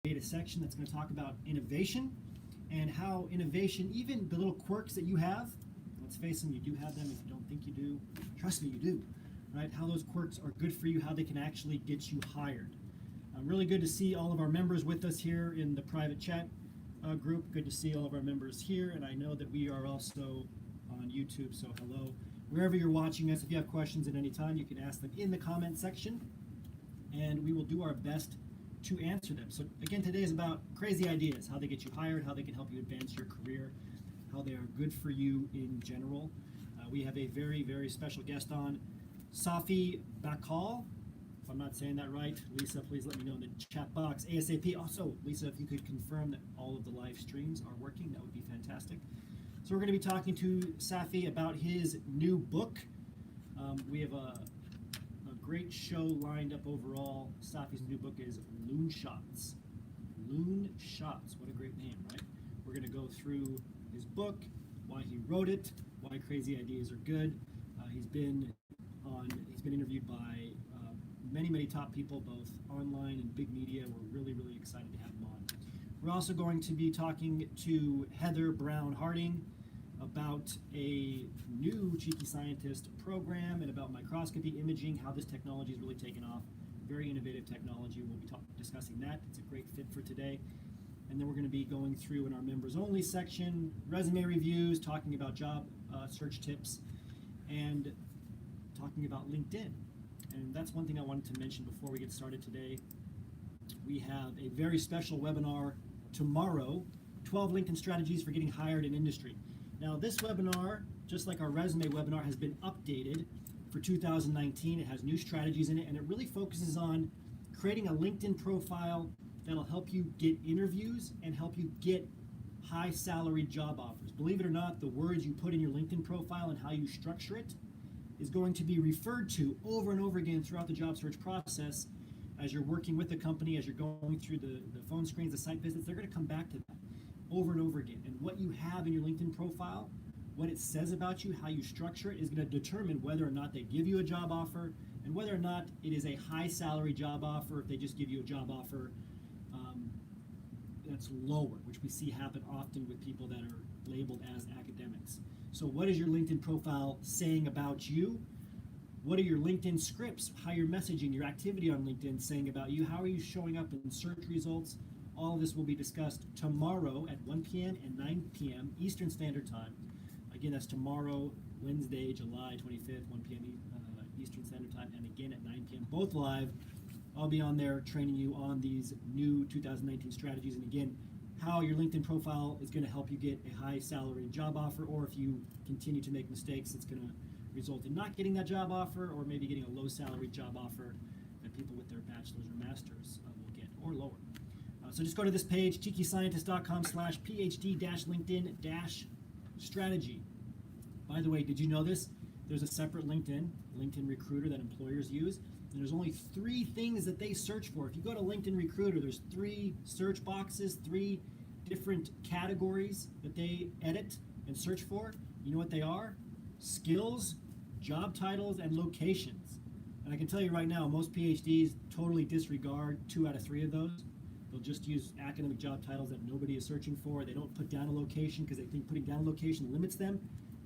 create a section that's going to talk about innovation and how innovation, even the little quirks that you have, let's face them, you do have them. If you don't think you do, trust me, you do, right? How those quirks are good for you, how they can actually get you hired. Really good to see all of our members with us here in the private chat group. Good to see all of our members here, and I know that we are also on YouTube, so hello. Wherever you're watching us, if you have questions at any time, you can ask them in the comment section, and we will do our best to answer them. So again, today is about crazy ideas, how they get you hired, how they can help you advance your career, how they are good for you in general. We have a very, very special guest on, Safi Bakal. If I'm not saying that right, Lisa, please let me know in the chat box ASAP. Also, Lisa, if you could confirm that all of the live streams are working, that would be fantastic. So we're going to be talking to Safi about his new book. We have a great show lined up overall. Safi's new book is Loon Shots. Loon Shots, what a great name, right? We're going to go through his book, why he wrote it, why crazy ideas are good. He's been interviewed by many top people, both online and big media. We're really excited to have him on. We're also going to be talking to Heather Brown Harding about a new Cheeky Scientist program and about microscopy imaging, how this technology is really taken off. Very innovative technology. We'll be discussing that. It's a great fit for today. And then we're going to be going through in our members only section, resume reviews, talking about job search tips, and talking about LinkedIn. And that's one thing I wanted to mention before we get started today. We have a very special webinar tomorrow, 12 LinkedIn strategies for getting hired in industry. Now this webinar, just like our resume webinar, has been updated for 2019. It has new strategies in it, and it really focuses on creating a LinkedIn profile that'll help you get interviews and help you get high salary job offers. Believe it or not, the words you put in your LinkedIn profile and how you structure it is going to be referred to over and over again throughout the job search process. As you're working with the company, as you're going through the phone screens, the site visits, they're going to come back to that over and over again. And what you have in your LinkedIn profile, what it says about you, how you structure it, is going to determine whether or not they give you a job offer and whether or not it is a high salary job offer, if they just give you a job offer that's lower, which we see happen often with people that are labeled as academics. So what is your LinkedIn profile saying about you? What are your LinkedIn scripts, how you're messaging, your activity on LinkedIn saying about you? How are you showing up in search results? All of this will be discussed tomorrow at 1 p.m. and 9 p.m. Eastern Standard Time. Again, that's tomorrow, Wednesday, July 25th, 1 p.m. Eastern Standard Time, and again at 9 p.m. Both live. I'll be on there training you on these new 2019 strategies, and again, how your LinkedIn profile is going to help you get a high salary job offer, or if you continue to make mistakes, it's going to result in not getting that job offer, or maybe getting a low salary job offer that people with their bachelor's or master's will get, or lower. So just go to this page, cheekyscientist.com/PhD-LinkedIn-strategy. By the way, did you know this? There's a separate LinkedIn Recruiter that employers use. And there's only 3 things that they search for. If you go to LinkedIn Recruiter, there's 3 search boxes, 3 different categories that they edit and search for. You know what they are? Skills, job titles, and locations. And I can tell you right now, most PhDs totally disregard 2 out of 3 of those. They'll just use academic job titles that nobody is searching for. They don't put down a location because they think putting down a location limits them.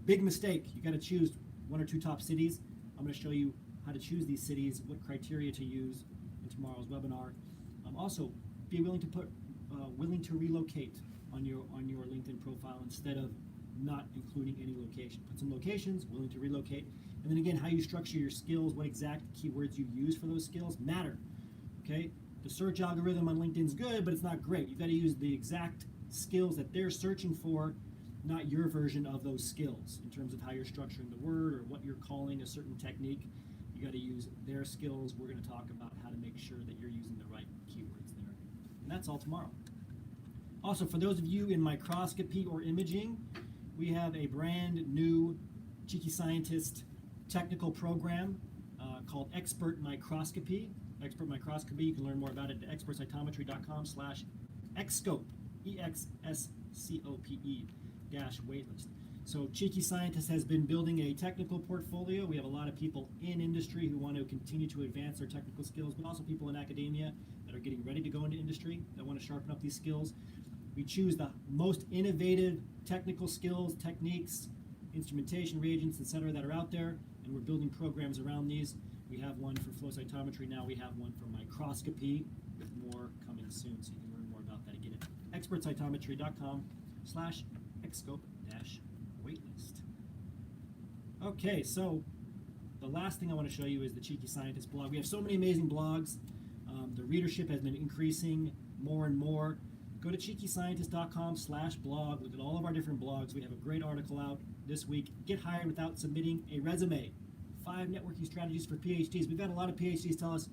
Big mistake. You got to choose 1 or 2 top cities. I'm going to show you how to choose these cities, what criteria to use in tomorrow's webinar. Also, be willing to relocate on your LinkedIn profile instead of not including any location. Put some locations, willing to relocate, and then again, how you structure your skills, what exact keywords you use for those skills matter. Okay, the search algorithm on LinkedIn is good, but it's not great. You've got to use the exact skills that they're searching for, not your version of those skills in terms of how you're structuring the word or what you're calling a certain technique. You got to use their skills. We're going to talk about how to make sure that you're using the right keywords there. And that's all tomorrow. Also, for those of you in microscopy or imaging, we have a brand new Cheeky Scientist technical program called Expert Microscopy. Expert Microscopy, you can learn more about it at expertcytometry.com/Xscope, EXSCOPE -waitlist. So Cheeky Scientist has been building a technical portfolio. We have a lot of people in industry who want to continue to advance their technical skills, but also people in academia that that are getting ready to go into industry, that want to sharpen up these skills. We choose the most innovative technical skills, techniques, instrumentation, reagents, etc., that are out there, and we're building programs around these. We have one for flow cytometry now. We have one for microscopy, with more coming soon, so you can learn more about that again at expertcytometry.com/xscope-waitlist. Okay, so the last thing I want to show you is the Cheeky Scientist blog. We have so many amazing blogs. The readership has been increasing more and more. Go to cheekyscientist.com/blog. Look at all of our different blogs. We have a great article out this week. Get hired without submitting a resume. 5 networking strategies for PhDs. We've had a lot of PhDs tell us,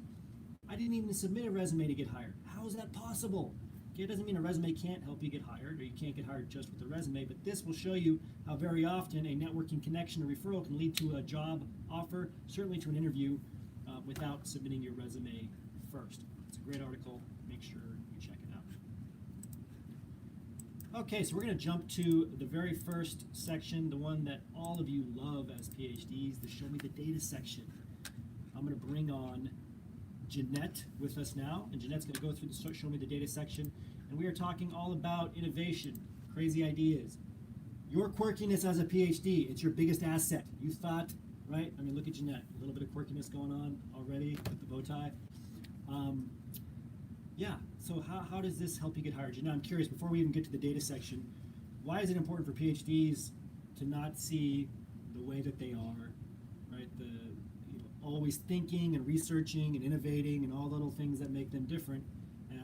I didn't even submit a resume to get hired. How is that possible? Okay, it doesn't mean a resume can't help you get hired, or you can't get hired just with a resume, but this will show you how very often a networking connection or referral can lead to a job offer, certainly to an interview, without submitting your resume first. It's a great article. Make sure you check it out. Okay, so we're going to jump to the very first section, the one that all of you love as PhDs, the Show Me the Data section. I'm going to bring on Jeanette with us now, and Jeanette's going to go through the Show Me the Data section, and we are talking all about innovation, crazy ideas. Your quirkiness as a PhD, it's your biggest asset. You thought, right? I mean, look at Jeanette, a little bit of quirkiness going on already with the bow tie. Yeah, so how does this help you get hired? Jeanette, I'm curious, before we even get to the data section, why is it important for PhDs to not see the way that they are, right? Always thinking and researching and innovating and all the little things that make them different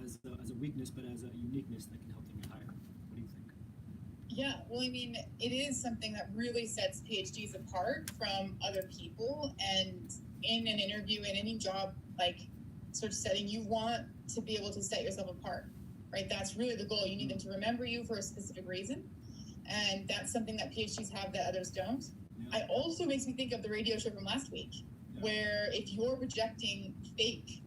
as a weakness, but as a uniqueness that can help them get hired. What do you think? Yeah, well, I mean, it is something that really sets PhDs apart from other people. And in an interview, in any job, like sort of setting, you want to be able to set yourself apart, right? That's really the goal. You need them to remember you for a specific reason. And that's something that PhDs have that others don't. Yeah. It also makes me think of the radio show from last week, where if you're projecting fake,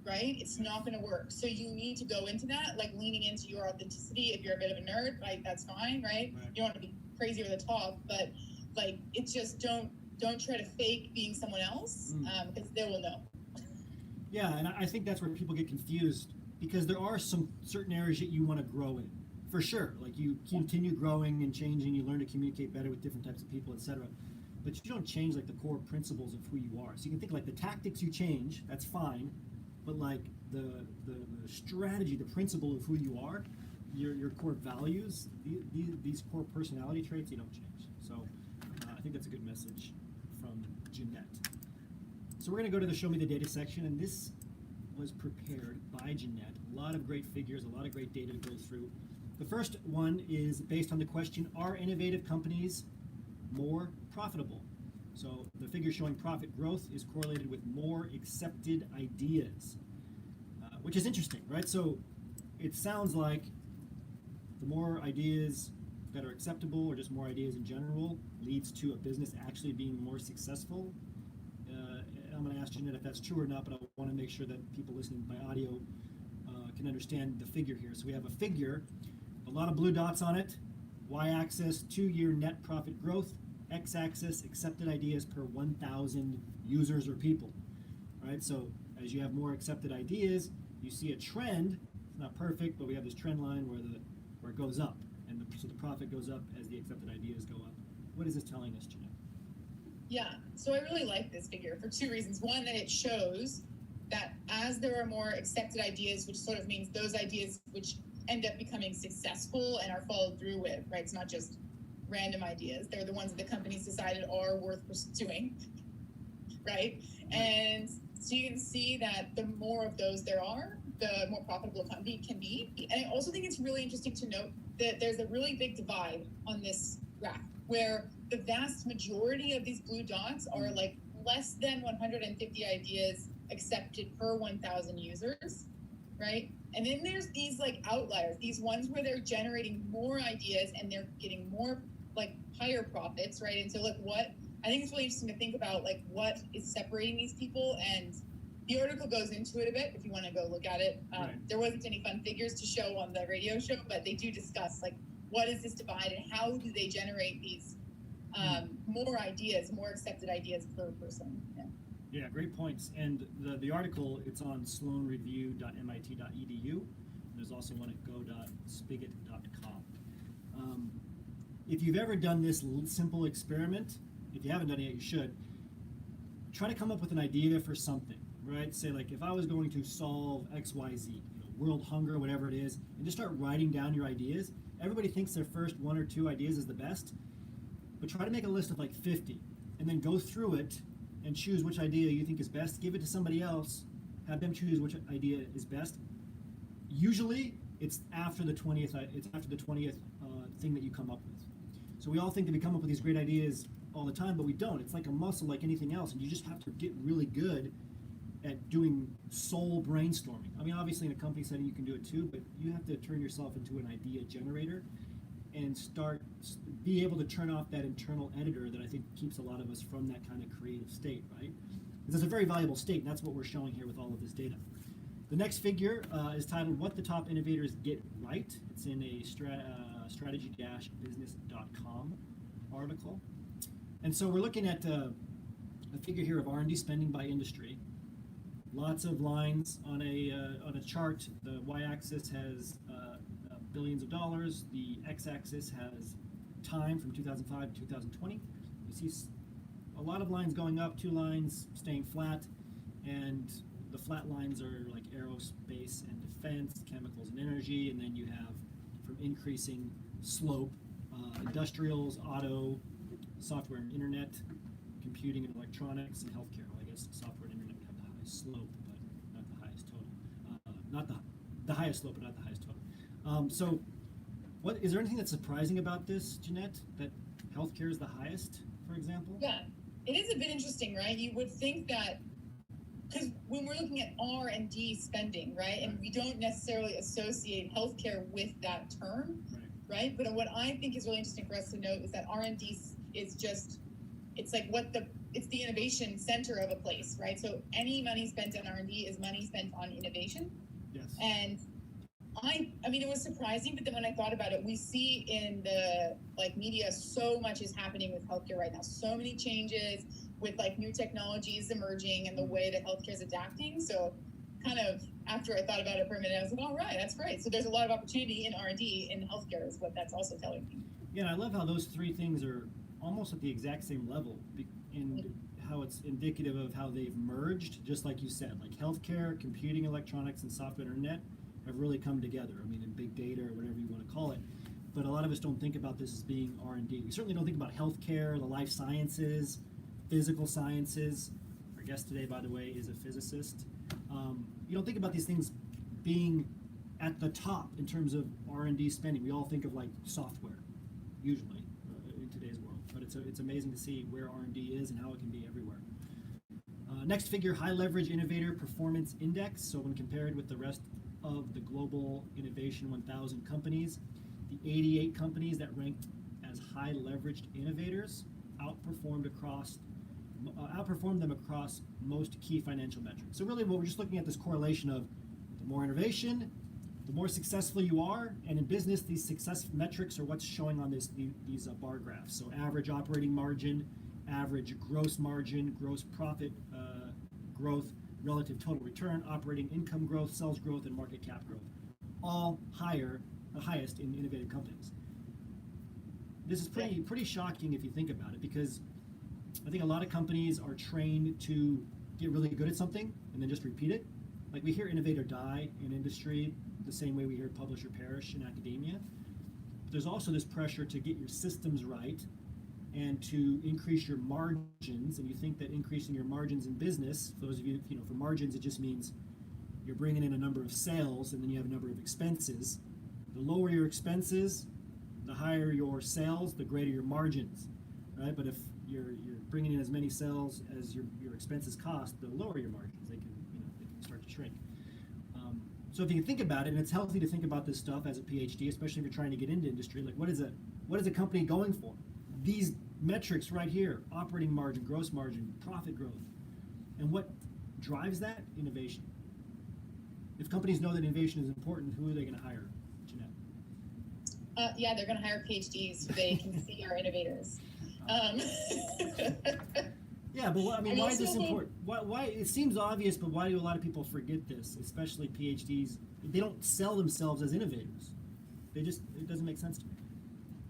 right, it's not going to work. So you need to go into that, like leaning into your authenticity. If you're a bit of a nerd, like that's fine, right? You don't want to be crazy over the top, but like it's just don't try to fake being someone else, because they will know. Yeah, and I think that's where people get confused, because there are some certain areas that you want to grow in, for sure. Like you continue growing and changing, you learn to communicate better with different types of people, etc. But you don't change like the core principles of who you are. So you can think like the tactics you change, that's fine, but like the strategy, the principle of who you are, your core values, these core personality traits, you don't change. So I think that's a good message from Jeanette. So we're going to go to the Show Me the Data section, and this was prepared by Jeanette. A lot of great figures, a lot of great data to go through. The first one is based on the question, are innovative companies more profitable? So the figure showing profit growth is correlated with more accepted ideas, which is interesting, right? So it sounds like the more ideas that are acceptable, or just more ideas in general, leads to a business actually being more successful. I'm going to ask Jeanette if that's true or not, but I want to make sure that people listening by audio can understand the figure here. So we have a figure, a lot of blue dots on it, y-axis, 2-year net profit growth, x-axis, accepted ideas per 1,000 users or people. All right, so as you have more accepted ideas, you see a trend. It's not perfect, but we have this trend line where it goes up, and so the profit goes up as the accepted ideas go up. What is this telling us, Jeanette? Yeah, so I really like this figure for 2 reasons. One, that it shows that as there are more accepted ideas, which sort of means those ideas which end up becoming successful and are followed through with, right? It's not just random ideas. They're the ones that the companies decided are worth pursuing, right? And so you can see that the more of those there are, the more profitable a company can be. And I also think it's really interesting to note that there's a really big divide on this graph, where the vast majority of these blue dots are like less than 150 ideas accepted per 1,000 users, right? And then there's these like outliers, these ones where they're generating more ideas and they're getting more like higher profits, right? And so like I think it's really interesting to think about like what is separating these people, and the article goes into it a bit if you want to go look at it. There wasn't any fun figures to show on the radio show, but they do discuss like what is this divide and how do they generate these more ideas, more accepted ideas per person. Yeah. Yeah, great points. And the article, it's on sloanreview.mit.edu. There's also one at go.spigot.com. If you've ever done this simple experiment, if you haven't done it yet, you should. Try to come up with an idea for something, right? Say like, if I was going to solve X, Y, Z, world hunger, whatever it is, and just start writing down your ideas. Everybody thinks their first one or two ideas is the best, but try to make a list of like 50, and then go through it and choose which idea you think is best. Give it to somebody else, have them choose which idea is best. Usually, it's after the 20th. It's after the 20th thing that you come up with. So we all think that we come up with these great ideas all the time, but we don't. It's like a muscle, like anything else, and you just have to get really good at doing soul brainstorming. I mean, obviously in a company setting you can do it too, but you have to turn yourself into an idea generator and be able to turn off that internal editor that I think keeps a lot of us from that kind of creative state, right? Because it's a very valuable state, and that's what we're showing here with all of this data. The next figure is titled What the Top Innovators Get Right. It's in a strategy-business.com article. And so we're looking at a figure here of R&D spending by industry. Lots of lines on a chart. The y-axis has billions of dollars. The x-axis has time from 2005 to 2020. You see a lot of lines going up, 2 lines staying flat, and the flat lines are like aerospace and defense, chemicals and energy, and then you have from increasing slope, industrials, auto, software and internet, computing and electronics, and healthcare. Well, I guess software and internet would have the highest slope, but not the highest total. Not the highest slope, but not the highest total. So, what is there anything that's surprising about this, Jeanette? That healthcare is the highest, for example? Yeah, it is a bit interesting, right? You would think that, because when we're looking at R&D spending, right, and we don't necessarily associate healthcare with that term, right? But what I think is really interesting for us to note is that R&D is just, it's like it's the innovation center of a place, right? So any money spent on R&D is money spent on innovation. Yes. And I mean, it was surprising, but then when I thought about it, we see in the media, so much is happening with healthcare right now. So many changes with new technologies emerging and the way that healthcare is adapting. So kind of after I thought about it for a minute, I was like, all right, that's great. So there's a lot of opportunity in R&D in healthcare is what that's also telling me. Yeah, and I love how those three things are almost at the exact same level, and how it's indicative of how they've merged, just like you said, like healthcare, computing, electronics, and software and internet have really come together. I mean, in big data or whatever you want to call it. But a lot of us don't think about this as being R&D. We certainly don't think about healthcare, the life sciences, physical sciences. Our guest today, by the way, is a physicist. You don't think about these things being at the top in terms of R&D spending. We all think of like software, usually, in today's world. But it's amazing to see where R&D is and how it can be everywhere. Next figure, High Leverage Innovator Performance Index. So when compared with the rest of the Global Innovation 1000 companies, the 88 companies that ranked as high leveraged innovators outperformed them across most key financial metrics. So really what we're just looking at this correlation of the more innovation, the more successful you are, and in business these success metrics are what's showing on these bar graphs. So average operating margin, average gross margin, gross profit growth, relative total return, operating income growth, sales growth, and market cap growth, all the highest in innovative companies. This is pretty shocking if you think about it, because I think a lot of companies are trained to get really good at something and then just repeat it. Like we hear innovate or die in industry the same way we hear publish or perish in academia. But there's also this pressure to get your systems right and to increase your margins. And you think that increasing your margins in business, for those of you, for margins, it just means you're bringing in a number of sales and then you have a number of expenses. The lower your expenses, the higher your sales, the greater your margins, right? But if you're bringing in as many sales as your expenses cost, the lower your margins. They can start to shrink. So if you can think about it, and it's healthy to think about this stuff as a PhD, especially if you're trying to get into industry, like what is a company going for? These metrics right here: operating margin, gross margin, profit growth, and what drives that? Innovation. If companies know that innovation is important, who are they going to hire, Jeanette? Yeah, they're going to hire PhDs so they can see our innovators. Yeah, but I mean, I'm why is this also- important? Why? It seems obvious, but why do a lot of people forget this, especially PhDs? They don't sell themselves as innovators. It doesn't make sense to me.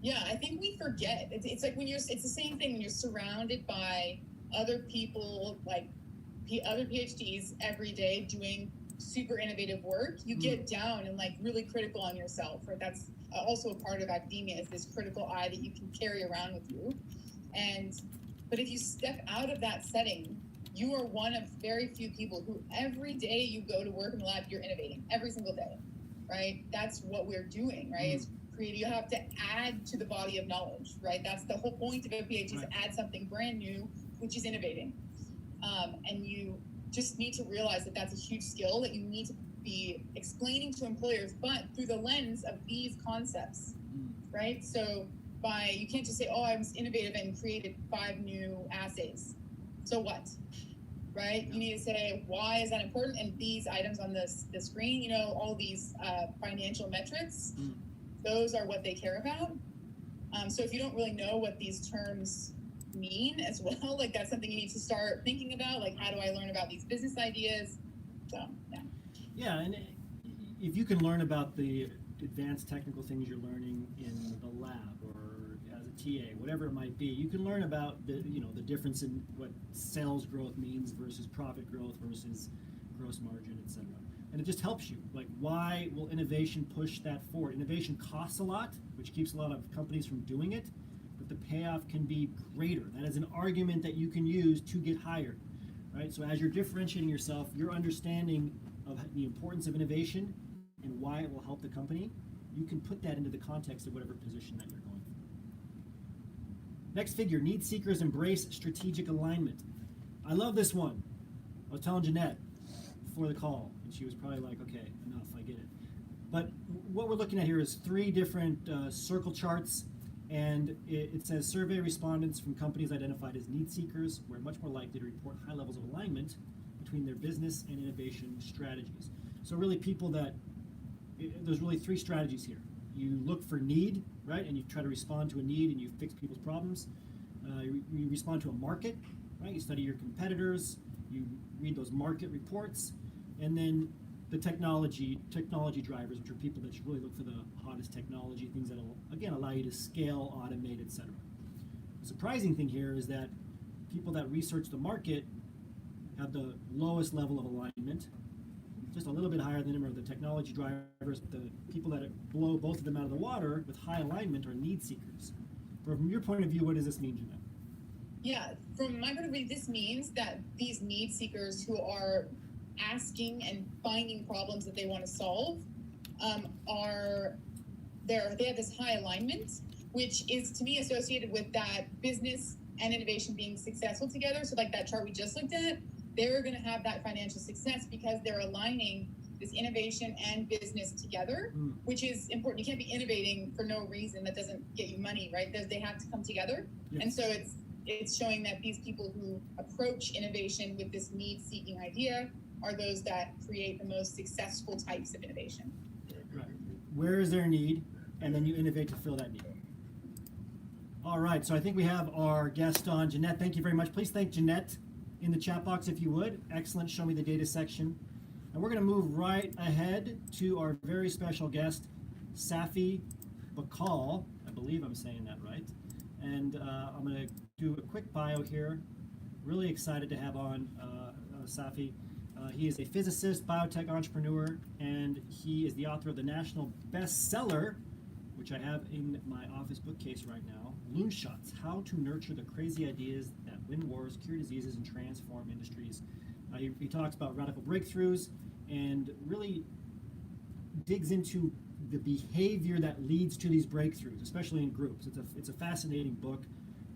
Yeah, I think we forget. It's like when it's the same thing when you're surrounded by other people, like other PhDs every day doing super innovative work. You get down and like really critical on yourself, right? That's also a part of academia is this critical eye that you can carry around with you. But if you step out of that setting, you are one of very few people who every day you go to work in the lab, you're innovating every single day, right? That's what we're doing, right? Is create. You have to add to the body of knowledge, right? That's the whole point of a PhD is to add something brand new, which is innovating. And you just need to realize that that's a huge skill that you need to be explaining to employers, but through the lens of these concepts, right? So you can't just say, oh, I was innovative and created 5 new assays. So what? Right? Yeah. You need to say, why is that important? And these items on the screen, all these financial metrics, those are what they care about. So if you don't really know what these terms mean as well, like that's something you need to start thinking about. Like, how do I learn about these business ideas? So, yeah. Yeah, and if you can learn about the advanced technical things you're learning in the lab or as a TA, whatever it might be, you can learn about the difference in what sales growth means versus profit growth versus gross margin, etc. And it just helps you. Like, why will innovation push that forward? Innovation costs a lot, which keeps a lot of companies from doing it, but the payoff can be greater. That is an argument that you can use to get hired, right? So as you're differentiating yourself, your understanding of the importance of innovation and why it will help the company, you can put that into the context of whatever position that you're going for. Next figure, need seekers embrace strategic alignment. I love this one. I was telling Jeanette before the call, and she was probably like, okay, enough, I get it. But what we're looking at here is 3 different circle charts, and it says survey respondents from companies identified as need seekers were much more likely to report high levels of alignment between their business and innovation strategies. So really there's really 3 strategies here. You look for need, right, and you try to respond to a need and you fix people's problems. You respond to a market, right, you study your competitors, you read those market reports, and then the technology drivers, which are people that should really look for the hottest technology, things that will, again, allow you to scale, automate, etc. The surprising thing here is that people that research the market have the lowest level of alignment, just a little bit higher than them are the technology drivers, but the people that blow both of them out of the water with high alignment are need seekers. From your point of view, what does this mean, Jeanette? Yeah, from my point of view, this means that these need seekers who are asking and finding problems that they want to solve they have this high alignment, which is to me associated with that business and innovation being successful together. So like that chart we just looked at, they're going to have that financial success because they're aligning this innovation and business together, which is important. You can't be innovating for no reason that doesn't get you money, right? They have to come together. Yes. And so it's showing that these people who approach innovation with this need-seeking idea are those that create the most successful types of innovation. Right. Where is their need? And then you innovate to fill that need. All right, so I think we have our guest on. Jeanette, thank you very much. Please thank Jeanette in the chat box if you would. Excellent, show me the data section. And we're gonna move right ahead to our very special guest, Safi Bakal. I believe I'm saying that right. And I'm gonna do a quick bio here. Really excited to have on Safi. He is a physicist, biotech entrepreneur, and he is the author of the national bestseller, which I have in my office bookcase right now, Loonshots, How to Nurture the Crazy Ideas That Win Wars, Cure Diseases, and Transform Industries. He talks about radical breakthroughs and really digs into the behavior that leads to these breakthroughs, especially in groups. It's a fascinating book.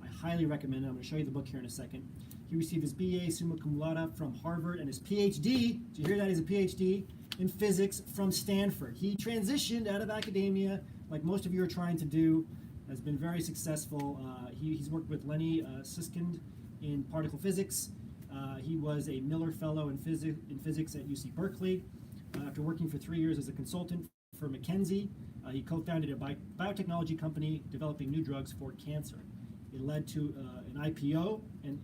I highly recommend it. I'm going to show you the book here in a second. He received his BA summa cum laude from Harvard and his PhD, did you hear that? He's a PhD in physics from Stanford. He transitioned out of academia, like most of you are trying to do, has been very successful. He's worked with Lenny Susskind in particle physics. He was a Miller Fellow in physics at UC Berkeley. After working for 3 years as a consultant for McKinsey, he co-founded a biotechnology company developing new drugs for cancer. It led to an IPO, and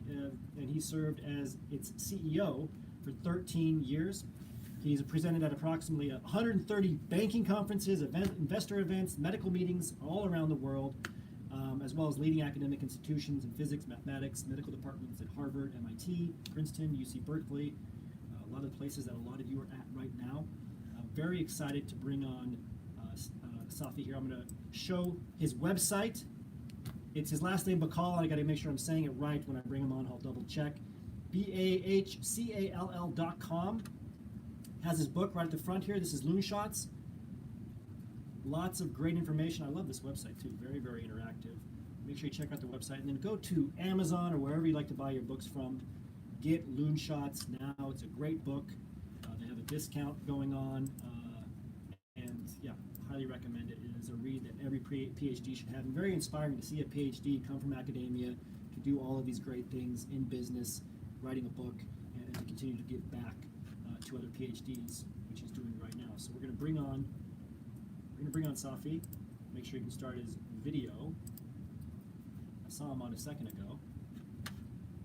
he served as its CEO for 13 years. He's presented at approximately 130 banking conferences, investor events, medical meetings all around the world, as well as leading academic institutions in physics, mathematics, medical departments at Harvard, MIT, Princeton, UC Berkeley, a lot of the places that a lot of you are at right now. Very excited to bring on Safi here. I'm going to show his website. It's his last name, Bahcall. I got to make sure I'm saying it right when I bring him on. I'll double check. BAHCALL.com. Has his book right at the front here. This is Loonshots. Lots of great information. I love this website too. Very, very interactive. Make sure you check out the website and then go to Amazon or wherever you like to buy your books from. Get Loonshots now. It's a great book. They have a discount going on. And yeah, highly recommend it. It is a read that every PhD should have. And very inspiring to see a PhD come from academia to do all of these great things in business, writing a book, and to continue to give back to other PhDs, which he's doing right now. So we're going to bring on Safi. Make sure you can start his video. I saw him on a second ago,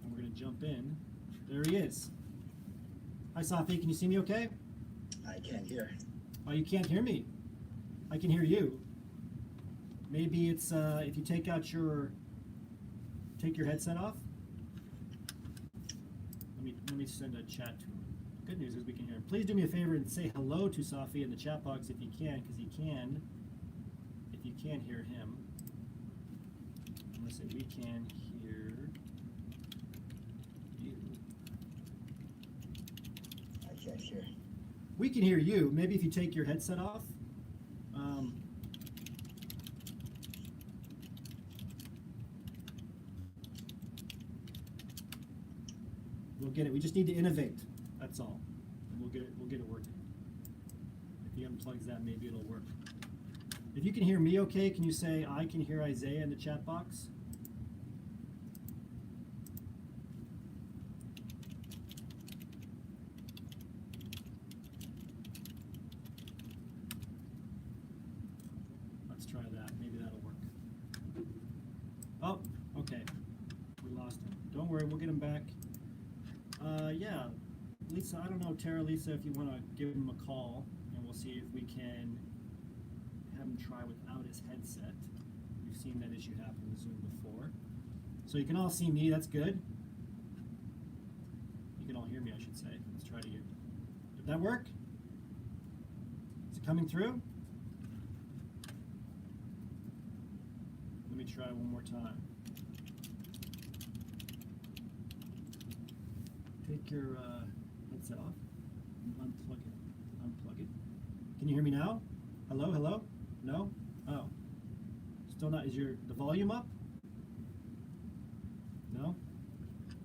and we're going to jump in. There he is. Hi, Safi. Can you see me okay? I can't hear. Oh, you can't hear me. I can hear you. Maybe it's if you take your headset off. Let me send a chat to him. Good news is we can hear him. Please do me a favor and say hello to Safi in the chat box if you can, because he can. If you can't hear him, I'm gonna say we can hear you. I can't hear. We can hear you. Maybe if you take your headset off. We'll get it. We just need to innovate. That's all. And we'll get it working. If he unplugs that, maybe it'll work. If you can hear me okay, can you say I can hear Isaiah in the chat box? Let's try that. Maybe that'll work. Oh, okay. We lost him. Don't worry, we'll get him back. Yeah, Lisa, I don't know, Tara, Lisa, if you want to give him a call, and we'll see if we can have him try without his headset. We've seen that issue happen in Zoom before. So you can all see me, that's good. You can all hear me, I should say. Let's try it again. Did that work? Is it coming through? Let me try one more time. Take your headset off and unplug it. Unplug it. Can you hear me now? Hello, hello? No? Oh. Still not. Is the volume up? No?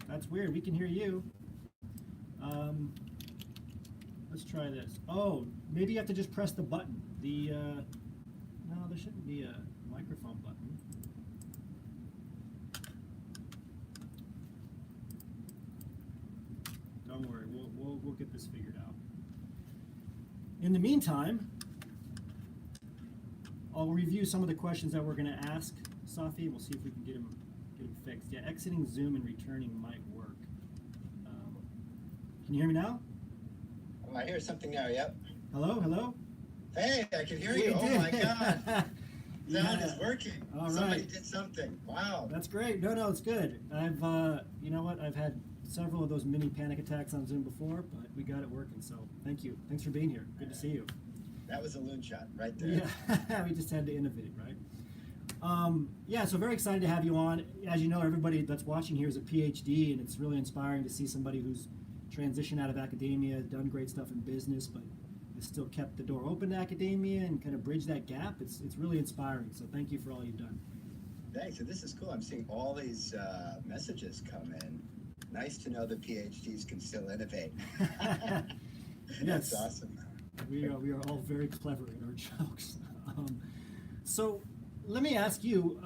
That's weird. We can hear you. Let's try this. Oh, maybe you have to just press the button. No, there shouldn't be a microphone button. Don't worry, we'll get this figured out. In the meantime, I'll review some of the questions that we're going to ask Safi. We'll see if we can get him fixed. Yeah, exiting Zoom and returning might work. Can you hear me now? Oh, I hear something now. Yep. Hello, hello. Hey, I can hear We you. Oh did. my God. Sound is Yeah. working. All Somebody right. did something. Wow. That's great. No, it's good. I've, you know what? I've had several of those mini panic attacks on Zoom before, but we got it working. So thank you. Thanks for being here. Good to see you. That was a loon shot right there. Yeah, we just had to innovate, right? Yeah, so very excited to have you on. As you know, everybody that's watching here is a PhD, and it's really inspiring to see somebody who's transitioned out of academia, done great stuff in business, but has still kept the door open to academia and kind of bridged that gap. It's really inspiring. So thank you for all you've done. Thanks. And this is cool. I'm seeing all these messages come in. Nice to know the PhDs can still innovate. Yes. That's awesome. We are all very clever in our jokes. So let me ask you,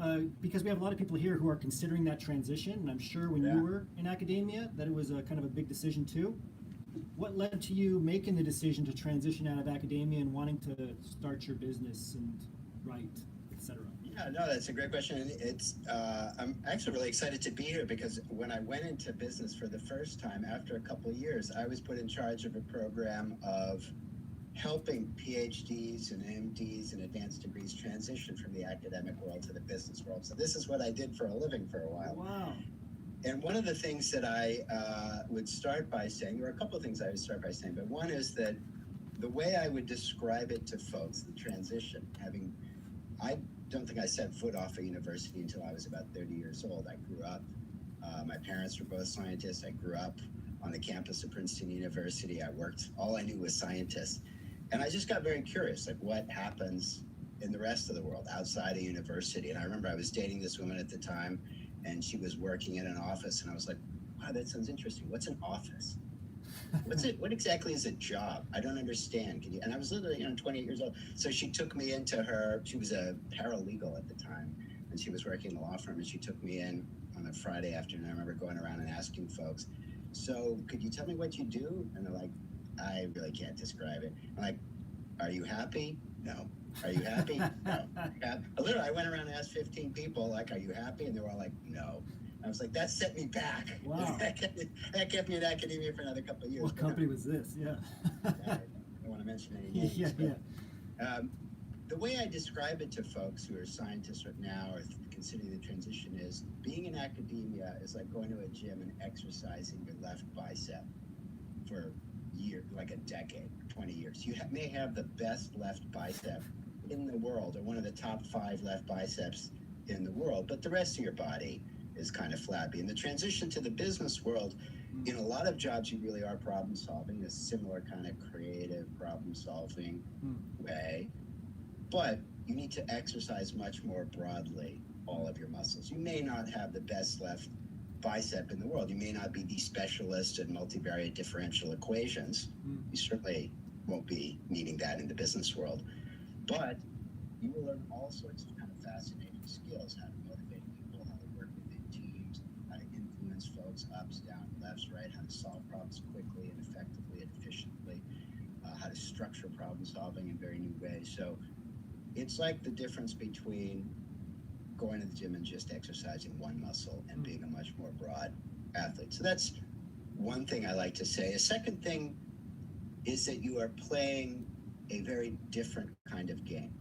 because we have a lot of people here who are considering that transition, and I'm sure when Yeah. you were in academia that it was a kind of a big decision too. What led to you making the decision to transition out of academia and wanting to start your business and right, etc.? Yeah, no, that's a great question. And it's I'm actually really excited to be here because when I went into business for the first time after a couple of years, I was put in charge of a program of helping PhDs and MDs and advanced degrees transition from the academic world to the business world. So this is what I did for a living for a while. Wow. And one of the things that I would start by saying, there are a couple of things I would start by saying, but one is that the way I would describe it to folks, the transition, I don't think I set foot off a university until I was about 30 years old. I grew up, my parents were both scientists. I grew up on the campus of Princeton University. All I knew was scientists. And I just got very curious, like what happens in the rest of the world outside of university. And I remember I was dating this woman at the time, and she was working in an office, and I was like, wow, that sounds interesting. What's an office? What exactly is a job? I don't understand. And I was literally 28 years old. So she took me into she was a paralegal at the time, and she was working in a law firm, and she took me in on a Friday afternoon. I remember going around and asking folks, so could you tell me what you do? And they're like, I really can't describe it. I'm like, are you happy? No. Are you happy? No. Literally, I went around and asked 15 people, like, are you happy? And they were all like, no. I was like, that set me back. Wow. That kept me in academia for another couple of years. What company was this? Yeah. I don't want to mention any names. Yeah. The way I describe it to folks who are scientists right now or considering the transition is being in academia is like going to a gym and exercising your left bicep for years, like a decade, 20 years. You may have the best left bicep in the world or one of the top 5 left biceps in the world, but the rest of your body is kind of flabby. And the transition to the business world, in a lot of jobs, you really are problem solving, a similar kind of creative problem solving way, but you need to exercise much more broadly all of your muscles. You may not have the best left bicep in the world. You may not be the specialist in multivariate differential equations. You certainly won't be needing that in the business world, but you will learn all sorts of kind of fascinating skills, how to motivate people, how to work within teams, how to influence folks, ups, down, lefts, right, how to solve problems quickly and effectively and efficiently, how to structure problem solving in very new ways. So it's like the difference between going to the gym and just exercising one muscle and being a much more broad athlete. So that's one thing I like to say. A second thing is that you are playing a very different kind of game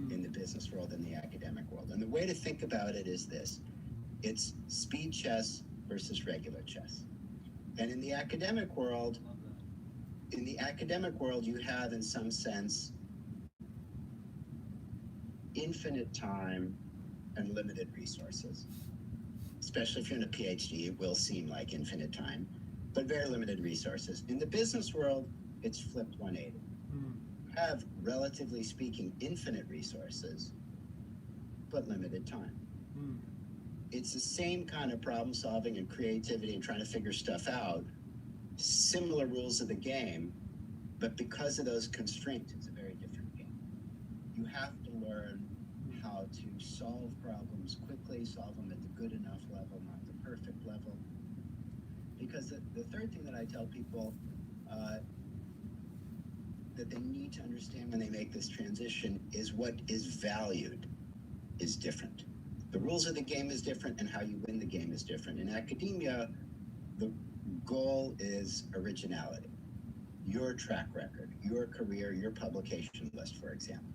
in the business world and the academic world. And the way to think about it is this: it's speed chess versus regular chess. And in the academic world, you have, in some sense, infinite time and limited resources. Especially if you're in a PhD, it will seem like infinite time, but very limited resources. In the business world, it's flipped 180. You have, relatively speaking, infinite resources, but limited time. It's the same kind of problem solving and creativity and trying to figure stuff out, similar rules of the game, but because of those constraints, it's a very different game. You have to learn how to solve problems quickly, solve them at the good enough level, not the perfect level. Because the third thing that I tell people that they need to understand when they make this transition is what is valued is different. The rules of the game is different, and how you win the game is different. In academia, the goal is originality. Your track record, your career, your publication list, for example.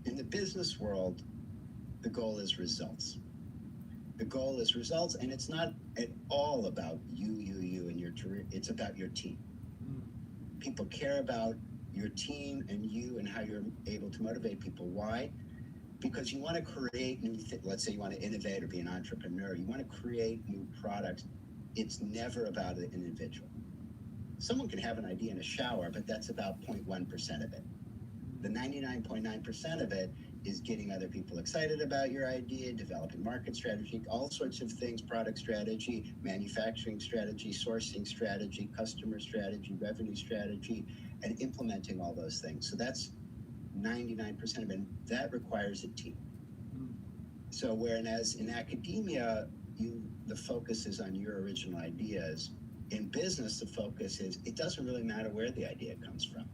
In the business world, the goal is results. The goal is results, and it's not at all about you, and your career. It's about your team. People care about your team and you and how you're able to motivate people. Why? Because you want to create new things. Let's say you want to innovate or be an entrepreneur. You want to create new products. It's never about an individual. Someone can have an idea in a shower, but that's about 0.1% of it. The 99.9% of it is getting other people excited about your idea, developing market strategy, all sorts of things, product strategy, manufacturing strategy, sourcing strategy, customer strategy, revenue strategy, and implementing all those things. So that's 99% of it. That requires a team. So whereas in academia, the focus is on your original ideas. In business, the focus is, it doesn't really matter where the idea comes from.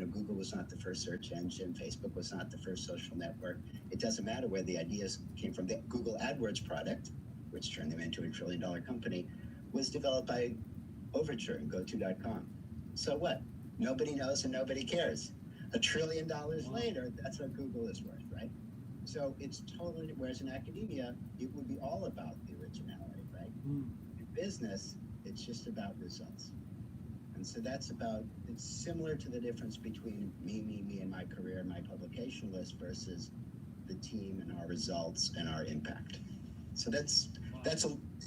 Google was not the first search engine. Facebook was not the first social network. It doesn't matter where the ideas came from. The Google AdWords product, which turned them into a $1 trillion company, was developed by Overture and GoTo.com. So what? Nobody knows and nobody cares. $1 trillion later, that's what Google is worth, right? So it's totally, whereas in academia, it would be all about the originality, right? In business, it's just about results. And so that's about, it's similar to the difference between me and my career and my publication list versus the team and our results and our impact. So that's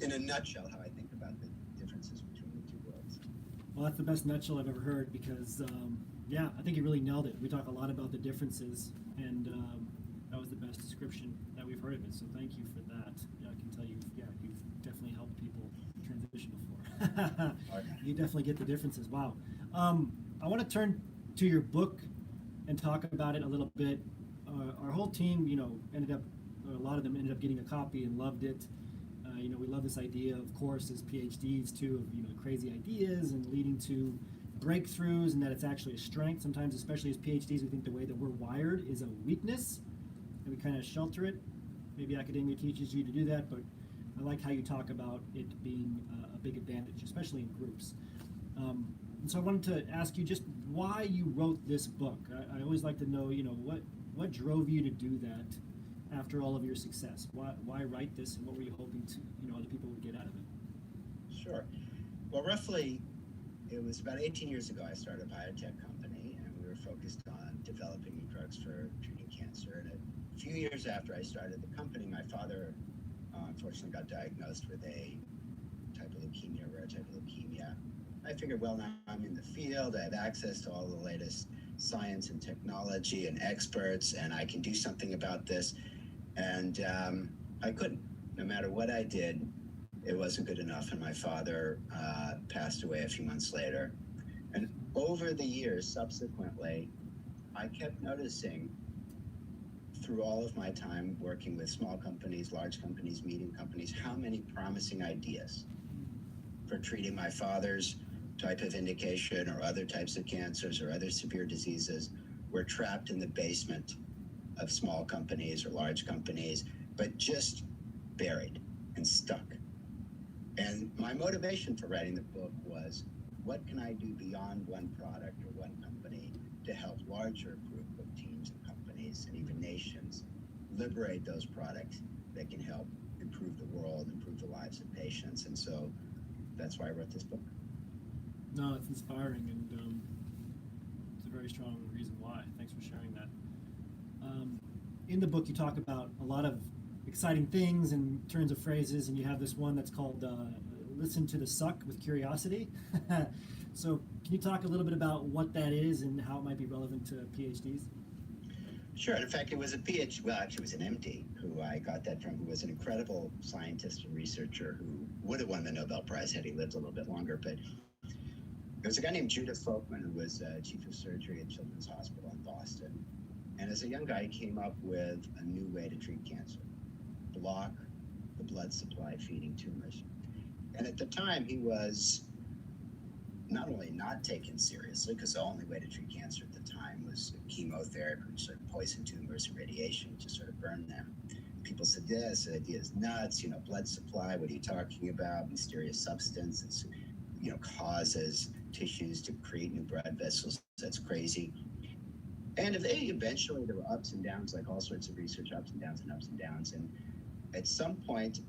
in a nutshell how I think about the differences between the two worlds. Well, that's the best nutshell I've ever heard because, yeah, I think you really nailed it. We talk a lot about the differences, and that was the best description that we've heard of it. So thank you for that. Yeah, I can tell you, yeah, you've definitely helped people transition before. You definitely get the differences. Wow. I want to turn to your book and talk about it a little bit. Our whole team, a lot of them ended up getting a copy and loved it. We love this idea, of course, as PhDs too, of crazy ideas and leading to breakthroughs, and that it's actually a strength. Sometimes, especially as PhDs, we think the way that we're wired is a weakness, and we kind of shelter it. Maybe academia teaches you to do that, but I like how you talk about it being a big advantage, especially in groups. And so I wanted to ask you just why you wrote this book. I always like to know, what drove you to do that after all of your success? Why write this, and what were you hoping to, other people would get out of it? Sure. Well, roughly, it was about 18 years ago I started a biotech company, and we were focused on developing new drugs for treating cancer. And a few years after I started the company, my father unfortunately got diagnosed with a rare type of leukemia. I figured, well, now I'm in the field, I have access to all the latest science and technology and experts, and I can do something about this. And I couldn't. No matter what I did, it wasn't good enough, and my father passed away a few months later. And over the years, subsequently, I kept noticing through all of my time working with small companies, large companies, medium companies, how many promising ideas for treating my father's type of indication or other types of cancers or other severe diseases were trapped in the basement of small companies or large companies, but just buried and stuck. And my motivation for writing the book was, what can I do beyond one product or one company to help larger group of teams and companies and even nations liberate those products that can help improve the world, improve the lives of patients? And so that's why I wrote this book. No, it's inspiring, and it's a very strong reason why. Thanks for sharing that. In the book, you talk about a lot of exciting things and turns of phrases, and you have this one that's called "Listen to the Suck with Curiosity." So, can you talk a little bit about what that is and how it might be relevant to PhDs? Sure. In fact, it was a PhD, well, actually, it was an MD who I got that from, who was an incredible scientist and researcher who would have won the Nobel Prize had he lived a little bit longer. But there was a guy named Judah Folkman who was chief of surgery at Children's Hospital in Boston. And as a young guy, he came up with a new way to treat cancer: block the blood supply feeding tumors. And at the time, he was not only not taken seriously, because the only way to treat cancer at the time was chemotherapy, which sort of poison tumors, and radiation, which just sort of burn them. People said, this idea is nuts, blood supply, what are you talking about? Mysterious substance, it's, causes tissues to create new blood vessels, that's crazy. And eventually there were ups and downs, like all sorts of research, ups and downs and ups and downs. And at some point,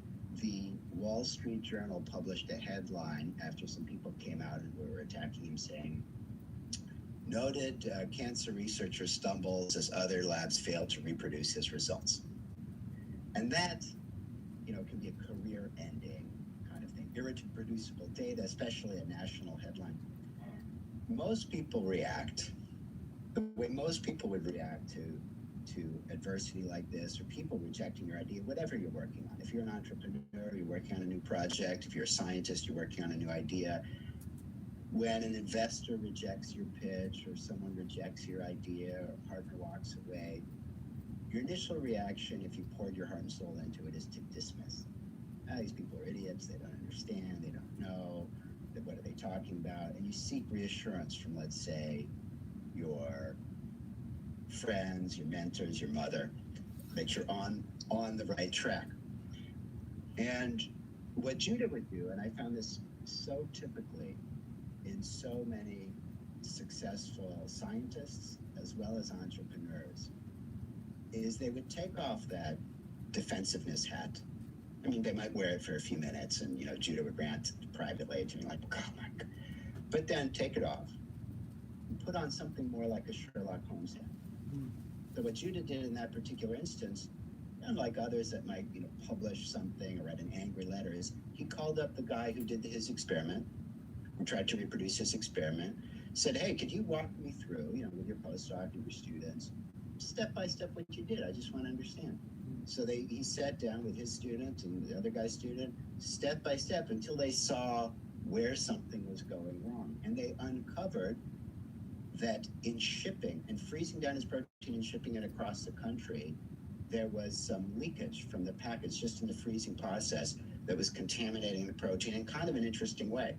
the Wall Street Journal published a headline after some people came out and were attacking him, saying, noted cancer researcher stumbles as other labs fail to reproduce his results. And that, can be a career-ending kind of thing. Irreproducible data, especially a national headline. Most people react the way most people would react to adversity like this, or people rejecting your idea, whatever you're working on. If you're an entrepreneur, you're working on a new project. If you're a scientist, you're working on a new idea. When an investor rejects your pitch, or someone rejects your idea, or a partner walks away, your initial reaction, if you poured your heart and soul into it, is to dismiss. These people are idiots, they don't understand, they don't know, what are they talking about? And you seek reassurance from, let's say, your friends, your mentors, your mother, that you're on the right track. And what Judah would do, and I found this so typically in so many successful scientists as well as entrepreneurs, is they would take off that defensiveness hat. I mean, they might wear it for a few minutes, and Judah would rant privately to me like, "Oh my God!" But then take it off and put on something more like a Sherlock Holmes hat. So what Judah did in that particular instance, unlike others that might publish something or write an angry letter, is he called up the guy who did his experiment, who tried to reproduce his experiment, said, "Hey, could you walk me through, with your postdoc and your students, step by step what you did? I just want to understand." So he sat down with his student and the other guy's student, step by step, until they saw where something was going wrong. And they uncovered that in shipping and freezing down his protein and shipping it across the country, there was some leakage from the package just in the freezing process that was contaminating the protein in kind of an interesting way.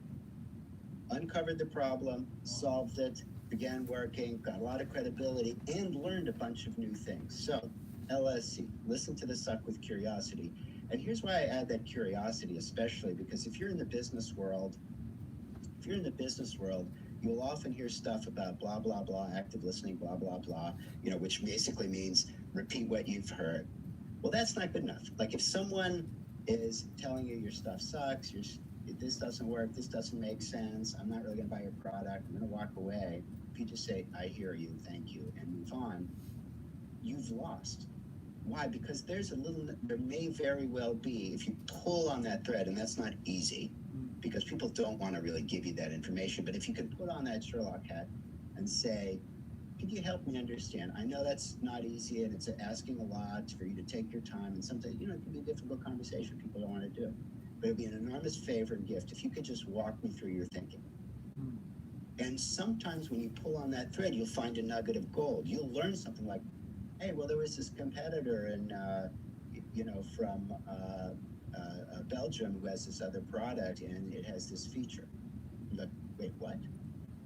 Uncovered the problem, solved it, began working, got a lot of credibility, and learned a bunch of new things. So, LSC, listen to the suck with curiosity. And here's why I add that curiosity, especially because if you're in the business world, you will often hear stuff about blah, blah, blah, active listening, blah, blah, blah, which basically means repeat what you've heard. Well, that's not good enough. Like if someone is telling you your stuff sucks, this doesn't work, this doesn't make sense, I'm not really going to buy your product, I'm going to walk away. If you just say, "I hear you, thank you," and move on, you've lost. Why? Because there may very well be, if you pull on that thread, and that's not easy, because people don't want to really give you that information, but if you can put on that Sherlock hat and say, "Could you help me understand? I know that's not easy, and it's asking a lot for you to take your time, and sometimes, it can be a difficult conversation people don't want to do. But it'd be an enormous favor and gift if you could just walk me through your thinking." And sometimes when you pull on that thread, you'll find a nugget of gold. You'll learn something like, "Hey, well, there was this competitor from Belgium who has this other product, and it has this feature." You're like, "Wait, what?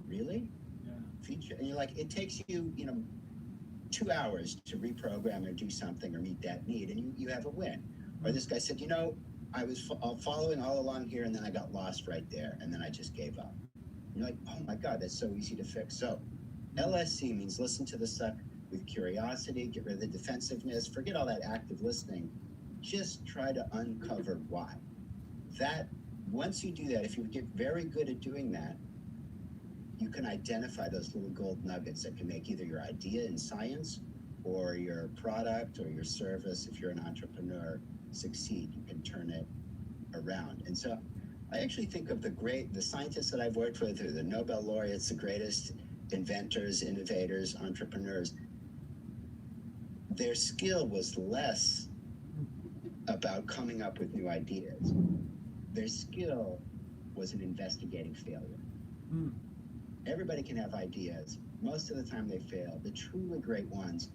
Really?" Yeah. Feature? And you're like, it takes you, 2 hours to reprogram or do something or meet that need, and you have a win. Or this guy said, "I was following all along here, and then I got lost right there, and then I just gave up." And you're like, "Oh my God, that's so easy to fix." So LSC means listen to the suck with curiosity, get rid of the defensiveness, forget all that active listening. Just try to uncover why. That, once you do that, if you get very good at doing that, you can identify those little gold nuggets that can make either your idea in science or your product or your service, if you're an entrepreneur, succeed. You can turn it around. And so I actually think of the scientists that I've worked with, or the Nobel laureates, the greatest inventors, innovators, entrepreneurs. Their skill was less about coming up with new ideas. Their skill was in investigating failure. Everybody can have ideas. Most of the time they fail. The truly great ones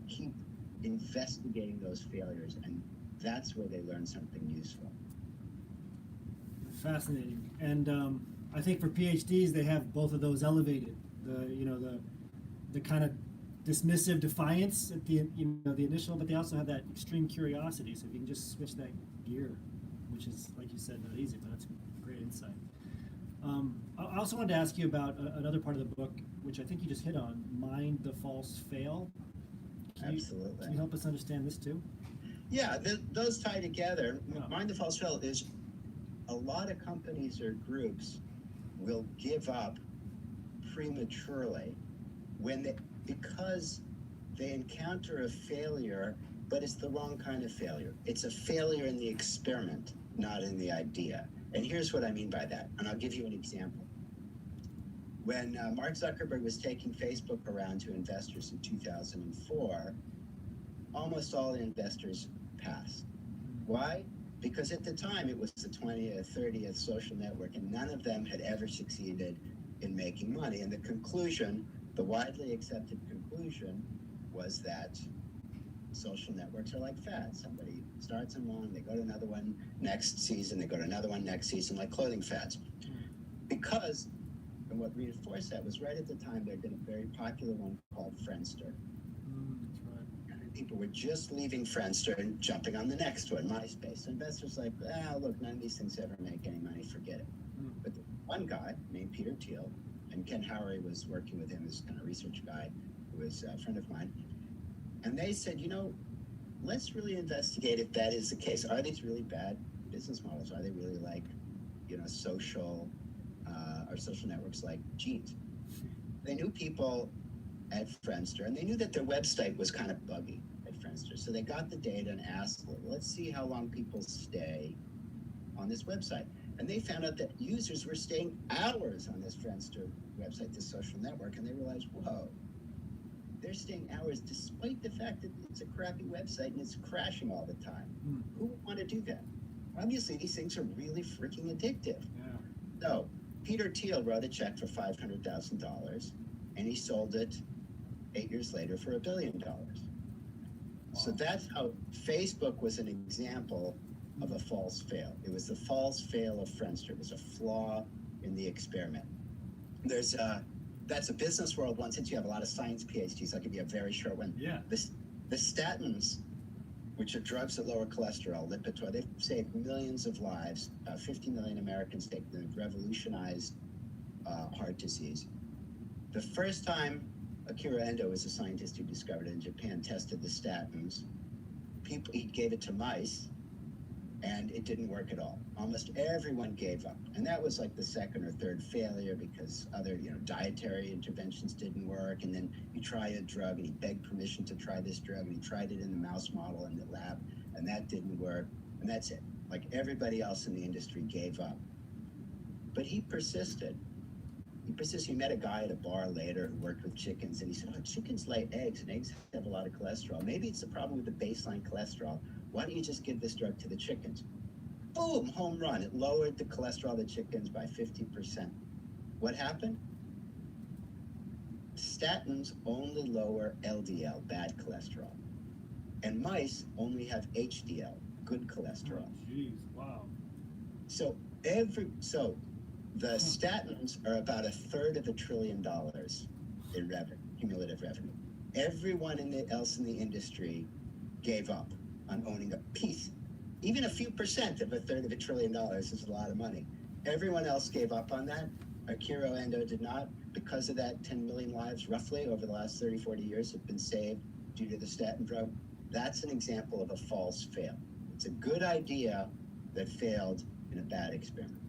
keep investigating those failures, and that's where they learn something useful. Fascinating. And I think for PhDs, they have both of those elevated. The kind of dismissive defiance at the initial, but they also have that extreme curiosity. So if you can just switch that gear, which is, like you said, not easy, but that's great insight. I also wanted to ask you about another part of the book, which I think you just hit on: mind the false fail. Absolutely. Can you help us understand this too? Yeah, those tie together. Yeah. Mind the false fail is a lot of companies or groups will give up prematurely because they encounter a failure, but it's the wrong kind of failure. It's a failure in the experiment, not in the idea. And here's what I mean by that, and I'll give you an example. When Mark Zuckerberg was taking Facebook around to investors in 2004, almost all the investors passed. Why? Because at the time it was the 20th, 30th social network, and none of them had ever succeeded in making money. And the conclusion, the widely accepted conclusion, was that social networks are like fads. Somebody starts on one, they go to another one next season, they go to another one next season, like clothing fads. Because And what reinforced that was right at the time there had been a very popular one called Friendster. That's right. And people were just leaving Friendster and jumping on the next one, MySpace. So investors like, look, none of these things ever make any money, forget it. But the one guy named Peter Thiel, and Ken Howery was working with him as kind of research guy, who was a friend of mine, and they said, let's really investigate if that is the case. Are these really bad business models? Are they really like, social or social networks like Genes? They knew people at Friendster, and they knew that their website was kind of buggy at Friendster. So they got the data and asked, well, let's see how long people stay on this website. And they found out that users were staying hours on this Friendster website, this social network, and they realized, whoa, they're staying hours despite the fact that it's a crappy website and it's crashing all the time. Who would want to do that? Obviously, these things are really freaking addictive. Yeah. So Peter Thiel wrote a check for $500,000, and he sold it 8 years later for $1 billion. So that's how Facebook was an example of a false fail. It was the false fail of Friendster. It was a flaw in the experiment. That's a business world one. Since you have a lot of science PhDs, I'll give you a very short one. Yeah. The statins, which are drugs that lower cholesterol, Lipitor, they've saved millions of lives. 50 million Americans take them. They've revolutionized heart disease. The first time Akira Endo was a scientist who discovered it in Japan, tested the statins, he gave it to mice, and it didn't work at all. Almost everyone gave up. And that was like the second or third failure because other, dietary interventions didn't work. And then you try a drug and he begged permission to try this drug and he tried it in the mouse model in the lab and that didn't work. And that's it. Like everybody else in the industry gave up. But he persisted. He met a guy at a bar later who worked with chickens and he said, chickens lay eggs and eggs have a lot of cholesterol. Maybe it's the problem with the baseline cholesterol. Why don't you just give this drug to the chickens? Boom, home run. It lowered the cholesterol of the chickens by 50%. What happened? Statins only lower LDL, bad cholesterol. And mice only have HDL, good cholesterol. Jeez, wow. So the statins are about $1/3 trillion in revenue, cumulative revenue. Everyone else in the industry gave up on owning a piece. Even a few percent of $1/3 trillion is a lot of money. Everyone else gave up on that. Akira Endo did not. Because of that, 10 million lives roughly over the last 30, 40 years have been saved due to the statin drug. That's an example of a false fail. It's a good idea that failed in a bad experiment.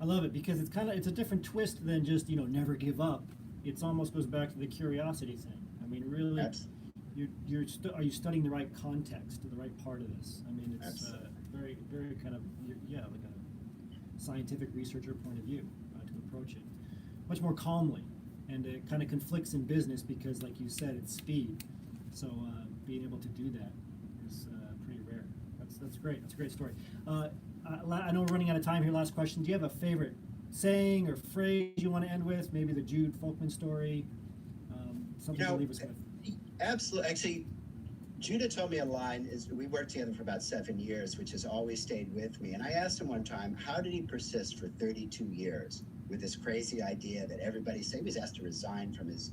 I love it because it's a different twist than just, never give up. It almost goes back to the curiosity thing. I mean, really, are you studying the right context, the right part of this? I mean, it's very, very kind of, like a scientific researcher point of view to approach it. Much more calmly. And it kind of conflicts in business because, like you said, it's speed. So being able to do that is pretty rare. That's great. That's a great story. I know we're running out of time here. Last question. Do you have a favorite saying or phrase you want to end with? Maybe the Jude Folkman story? Something to leave us with. Absolutely. Actually, Judah told me a line. We worked together for about 7 years, which has always stayed with me. And I asked him one time, how did he persist for 32 years with this crazy idea that everybody said he was asked to resign from his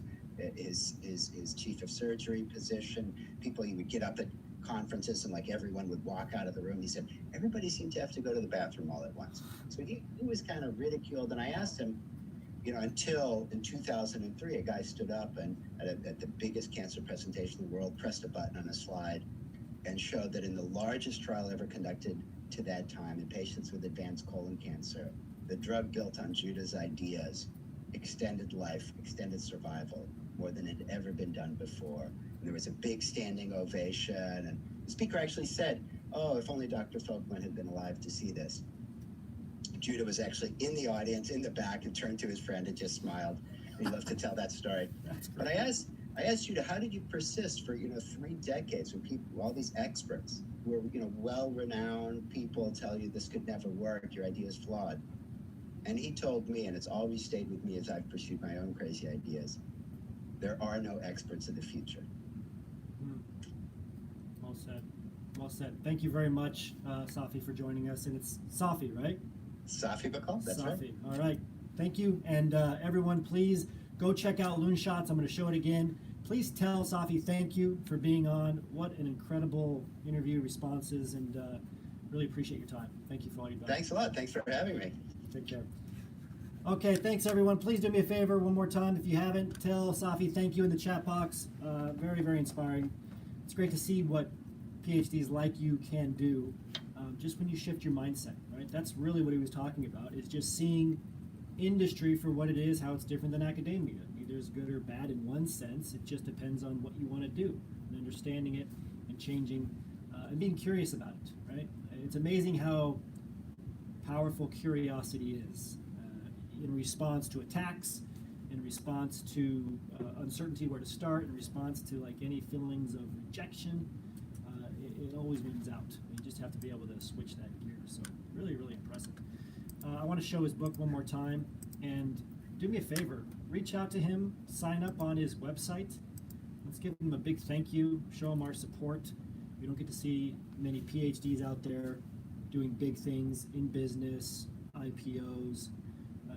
chief of surgery position. He would get up at conferences and like everyone would walk out of the room. He said, everybody seemed to have to go to the bathroom all at once. So he was kind of ridiculed. And I asked him, until in 2003, a guy stood up and at the biggest cancer presentation in the world, pressed a button on a slide and showed that in the largest trial ever conducted to that time in patients with advanced colon cancer, the drug built on Judah's ideas extended life, extended survival more than had ever been done before. And there was a big standing ovation. And the speaker actually said, oh, if only Dr. Folkman had been alive to see this. Judah was actually in the audience, in the back, and turned to his friend and just smiled. He loved to tell that story. But I asked Judah, how did you persist for 3 decades when people, all these experts who are well-renowned people tell you this could never work, your idea is flawed? And he told me, and it's always stayed with me as I've pursued my own crazy ideas, there are no experts of the future. Well said. Well said. Thank you very much, Safi, for joining us. And it's Safi, right? Safi Bahcall, that's right. Safi. All right. Thank you. And everyone, please go check out Loonshots. I'm going to show it again. Please tell Safi thank you for being on. What an incredible interview, responses, and really appreciate your time. Thank you for all you've done. Thanks a lot. Thanks for having me. Take care. Okay, thanks everyone. Please do me a favor one more time. If you haven't, tell Safi thank you in the chat box. Very, very inspiring. It's great to see what PhDs like you can do just when you shift your mindset, right? That's really what he was talking about, is just seeing industry for what it is, how it's different than academia. Neither is good or bad in one sense. It just depends on what you want to do and understanding it and changing and being curious about it, right? It's amazing how powerful curiosity is in response to attacks, in response to uncertainty where to start, in response to like any feelings of rejection. It always wins out. You just have to be able to switch that gear. So really, really impressive. I want to show his book one more time, and do me a favor, reach out to him, sign up on his website. Let's give him a big thank you, show him our support. We don't get to see many PhDs out there doing big things in business, IPOs,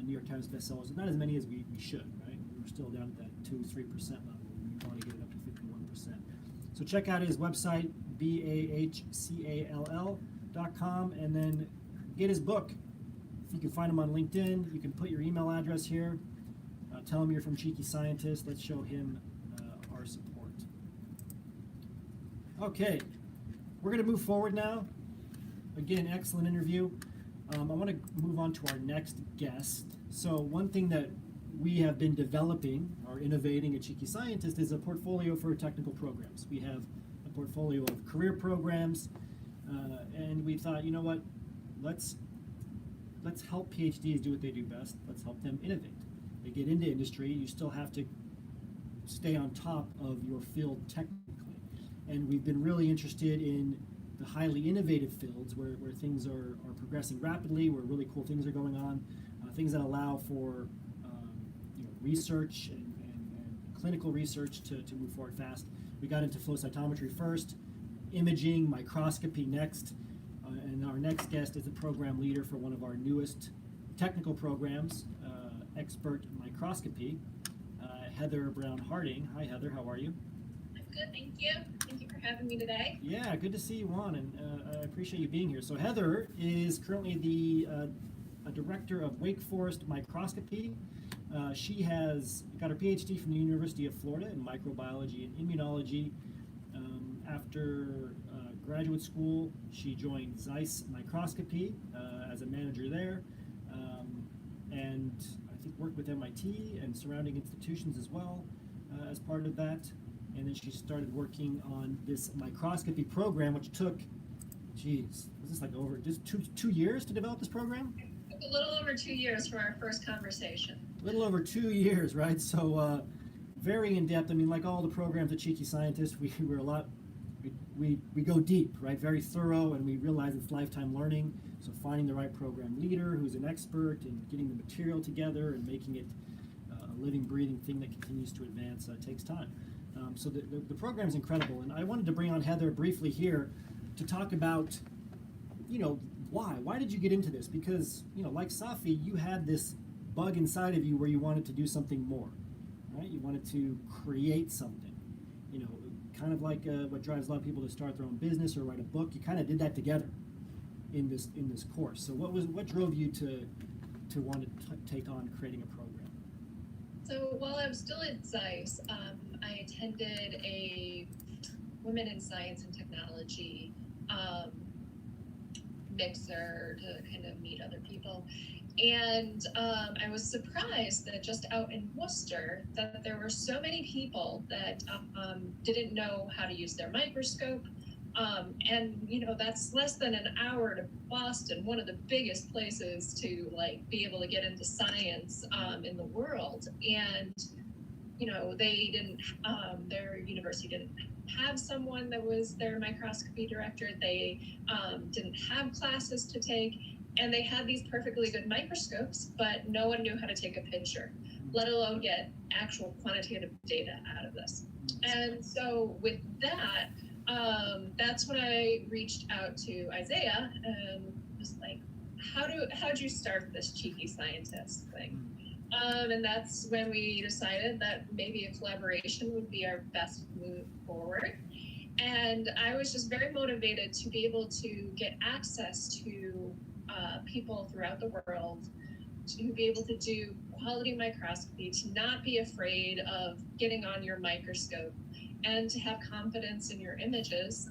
New York Times bestsellers, not as many as we should, right? We're still down at that 2-3% level. We want to get it up to 51%. So check out his website, BAHCALL.com, and then get his book. If you can find him on LinkedIn, you can put your email address here. Tell him you're from Cheeky Scientist. Let's show him our support. Okay, we're going to move forward now. Again, excellent interview. I want to move on to our next guest. So one thing that we have been developing or innovating at Cheeky Scientist is a portfolio for technical programs. We have a portfolio of career programs, and we thought, you know what, let's help PhDs do what they do best. Let's help them innovate. They get into industry, you still have to stay on top of your field technically. And we've been really interested in the highly innovative fields where things are progressing rapidly, where really cool things are going on, things that allow for research and clinical research to move forward fast. We got into flow cytometry first, imaging, microscopy next, and our next guest is a program leader for one of our newest technical programs, Expert Microscopy, Heather Brown Harding. Hi Heather, how are you? I'm good, thank you. Thank you for having me today. Yeah, good to see you on, and I appreciate you being here. So Heather is currently the director of Wake Forest Microscopy. She has got her PhD from the University of Florida in microbiology and immunology. After graduate school, she joined Zeiss Microscopy as a manager there, and I think worked with MIT and surrounding institutions as well as part of that. And then she started working on this microscopy program, which took, geez, was this like over just two years to develop this program? It took a little over 2 years for our first conversation. A little over 2 years, right? So very in depth. I mean, like all the programs at Cheeky Scientist, we go deep, right? Very thorough, and we realize it's lifetime learning. So finding the right program leader who's an expert and getting the material together and making it a living, breathing thing that continues to advance takes time. So the program's incredible, and I wanted to bring on Heather briefly here to talk about, why did you get into this? Because, like Safi, you had this bug inside of you where you wanted to do something more, right? You wanted to create something, kind of like what drives a lot of people to start their own business or write a book. You kind of did that together in this course. So what drove you to want to take on creating a program? So while I was still at Zeiss, I attended a Women in Science and Technology mixer to kind of meet other people. And I was surprised that just out in Worcester, that there were so many people that didn't know how to use their microscope. And that's less than an hour to Boston, one of the biggest places to be able to get into science in the world. And they didn't, their university didn't have someone that was their microscopy director. They didn't have classes to take, and they had these perfectly good microscopes, but no one knew how to take a picture, let alone get actual quantitative data out of this. And so with that, that's when I reached out to Isaiah and was like, how'd you start this cheeky scientist thing? And that's when we decided that maybe a collaboration would be our best move forward. And I was just very motivated to be able to get access to people throughout the world, to be able to do quality microscopy, to not be afraid of getting on your microscope, and to have confidence in your images,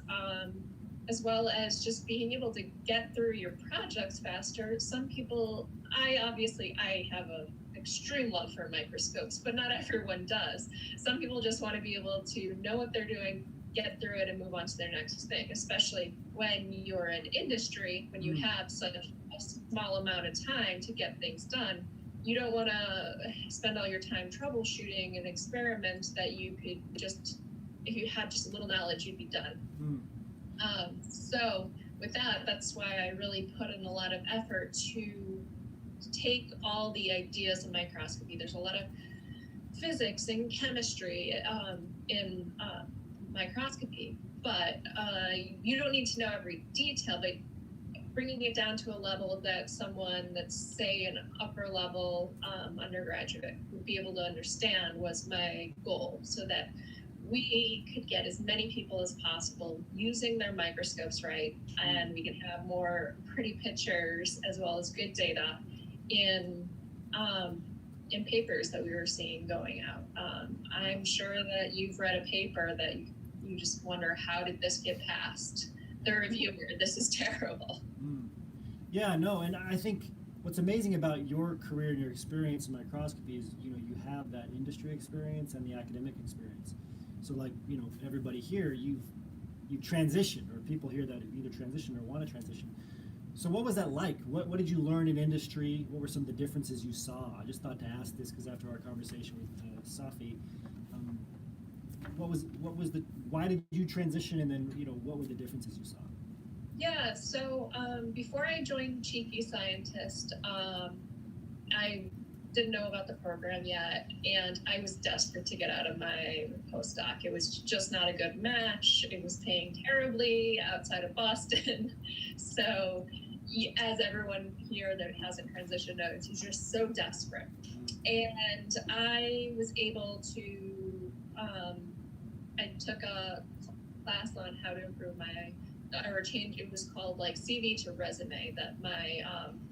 as well as just being able to get through your projects faster. Some people, I have a extreme love for microscopes, but not everyone does. Some people just want to be able to know what they're doing, get through it, and move on to their next thing, especially when you're in industry, when you have such a small amount of time to get things done. You don't want to spend all your time troubleshooting an experiment that you could just, if you had just a little knowledge, you'd be done. So with that, that's why I really put in a lot of effort to take all the ideas of microscopy. There's a lot of physics and chemistry in microscopy, but you don't need to know every detail, but bringing it down to a level that someone that's, say, an upper level undergraduate would be able to understand was my goal, so that we could get as many people as possible using their microscopes right, and we can have more pretty pictures as well as good data in papers that we were seeing going out. I'm sure that you've read a paper that you just wonder, how did this get past the reviewer? This is terrible. Yeah, no, and I think what's amazing about your career and your experience in microscopy is, you have that industry experience and the academic experience. So, like, everybody here, you've transitioned, or people here that have either transitioned or want to transition. So what was that like? What did you learn in industry? What were some of the differences you saw? I just thought to ask this because after our conversation with Safi, why did you transition, and then, what were the differences you saw? Yeah, so before I joined Cheeky Scientist, I didn't know about the program yet, and I was desperate to get out of my postdoc. It was just not a good match. It was paying terribly outside of Boston. So as everyone here that hasn't transitioned knows, you're just so desperate. And I was able to, I took a class on how to improve it was called like CV to resume that my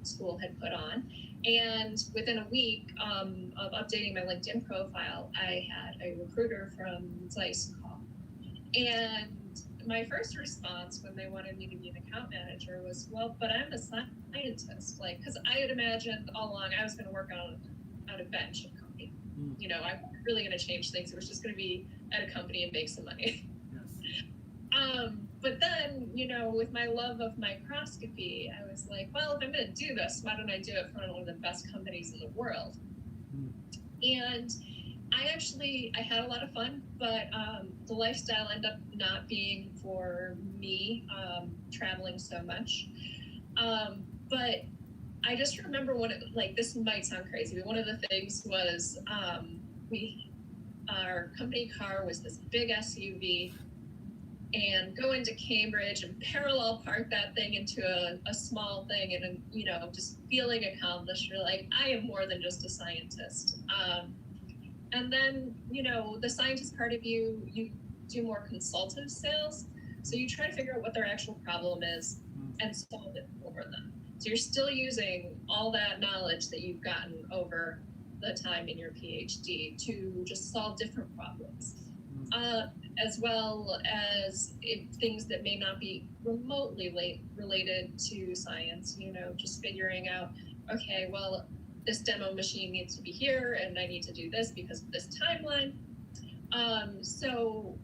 school had put on. And within a week of updating my LinkedIn profile, I had a recruiter from Zeiss call. And my first response when they wanted me to be an account manager was, well, but I'm a scientist. Like, because I had imagined all along I was going to work on a bench at a company. I wasn't really going to change things. It was just going to be at a company and make some money. Yes. But then, with my love of microscopy, I was like, well, if I'm going to do this, why don't I do it for one of the best companies in the world? And I had a lot of fun, but the lifestyle ended up not being for me, traveling so much. But I just remember this might sound crazy, but one of the things was our company car was this big SUV, and go into Cambridge and parallel park that thing into a small thing, and just feeling accomplished. You're like, I am more than just a scientist. And then, the scientist part of you do more consultative sales. So you try to figure out what their actual problem is and solve it for them. So you're still using all that knowledge that you've gotten over the time in your PhD to just solve different problems. As well as things that may not be remotely related to science, just figuring out, okay, well, this demo machine needs to be here, and I need to do this because of this timeline. So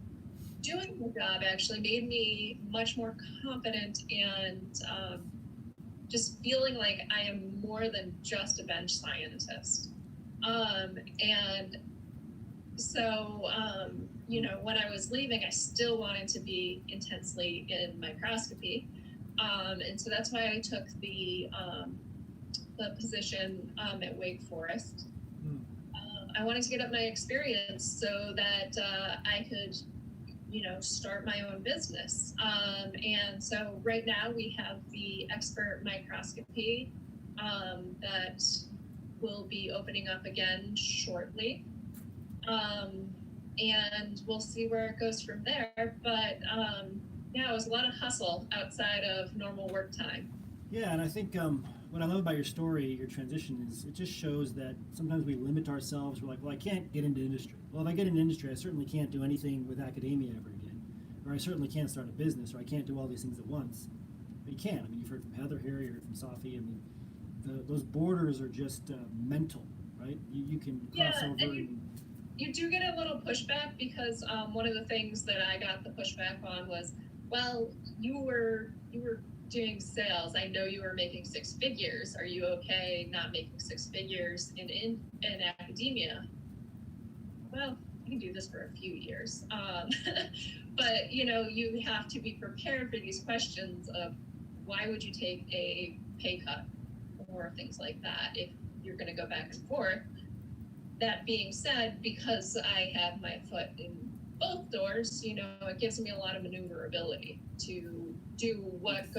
doing the job actually made me much more confident, and just feeling like I am more than just a bench scientist. And so, when I was leaving, I still wanted to be intensely in microscopy. And so that's why I took the position at Wake Forest. I wanted to get up my experience so that I could start my own business. And so right now we have the expert microscopy that will be opening up again shortly. And we'll see where it goes from there. But yeah, it was a lot of hustle outside of normal work time. Yeah, and I think what I love about your story, your transition, is it just shows that sometimes we limit ourselves. We're like, well, I can't get into industry. Well, if I get into industry, I certainly can't do anything with academia ever again. Or I certainly can't start a business, or I can't do all these things at once. But you can. I mean, you've heard from Heather here, you heard from Safi. I mean, those borders are just mental, right? You can cross Yeah, over and you do get a little pushback because one of the things that I got the pushback on was, well, you were doing sales. I know you were making six figures. Are you okay not making six figures in academia? Well, I can do this for a few years. But you have to be prepared for these questions of why would you take a pay cut or things like that if you're going to go back and forth. That being said, because I have my foot in both doors, it gives me a lot of maneuverability to do what's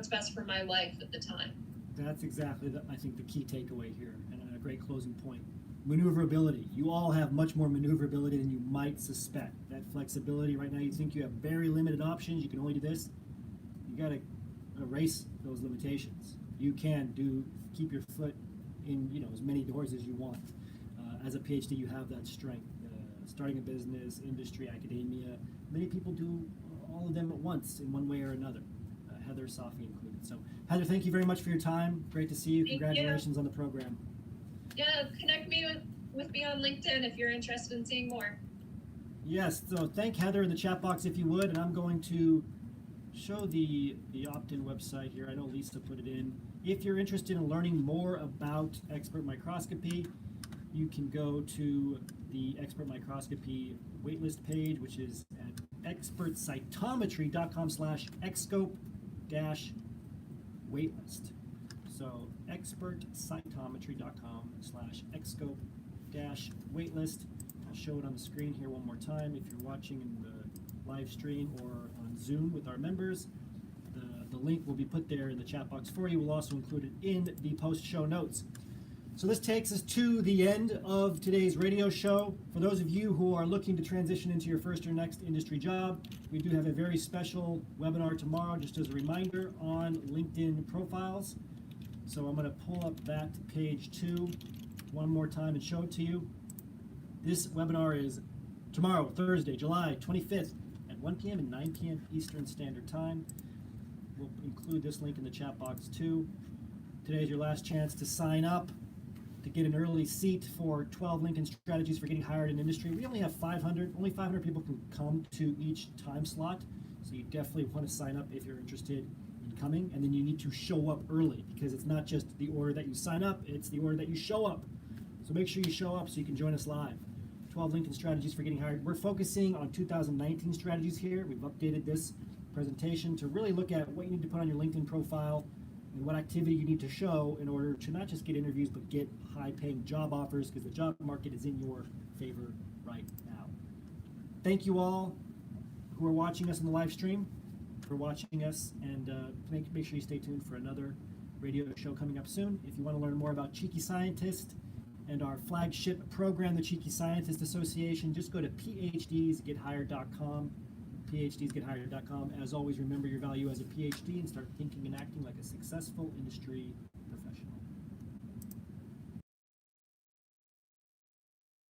best for my life at the time. that's exactly, I think, the key takeaway here, and a great closing point. Maneuverability. You all have much more maneuverability than you might suspect. That flexibility right now, you think you have very limited options, you can only do this. You got to erase those limitations. You can keep your foot in as many doors as you want. As a PhD, you have that strength. Starting a business, industry, academia, many people do all of them at once in one way or another. Heather, Safi included. So Heather, thank you very much for your time. Great to see you. Thank Congratulations on the program. Yeah, connect me with me on LinkedIn if you're interested in seeing more. Yes, so thank Heather in the chat box if you would, and I'm going to show the opt-in website here. I know Lisa put it in. If you're interested in learning more about expert microscopy, you can go to the expert microscopy waitlist page, which is at expertcytometry.com/exscope-waitlist. So expertcytometry.com/exscope-waitlist. I'll show it on the screen here one more time if you're watching in the live stream or on Zoom with our members. The link will be put there in the chat box for you. We'll also include it in the post-show notes. So this takes us to the end of today's radio show. For those of you who are looking to transition into your first or next industry job, we do have a very special webinar tomorrow, just as a reminder, on LinkedIn profiles. So I'm going to pull up that page 2 one more time and show it to you. This webinar is tomorrow, Thursday, July 25th at 1 p.m. and 9 p.m. Eastern Standard Time. We'll include this link in the chat box too. Today's your last chance to sign up to get an early seat for 12 LinkedIn strategies for getting hired in industry. We only have 500, only 500 people can come to each time slot. So you definitely want to sign up if you're interested in coming. And then you need to show up early because it's not just the order that you sign up, it's the order that you show up. So make sure you show up so you can join us live. 12 LinkedIn strategies for getting hired. We're focusing on 2019 strategies here. We've updated this presentation to really look at what you need to put on your LinkedIn profile and what activity you need to show in order to not just get interviews, but get high-paying job offers because the job market is in your favor right now. Thank you all who are watching us on the live stream for watching us, and make sure you stay tuned for another radio show coming up soon. If you want to learn more about Cheeky Scientist and our flagship program, the Cheeky Scientist Association, just go to phdsgethired.com. phdsgethired.com. As always, remember your value as a PhD and start thinking and acting like a successful industry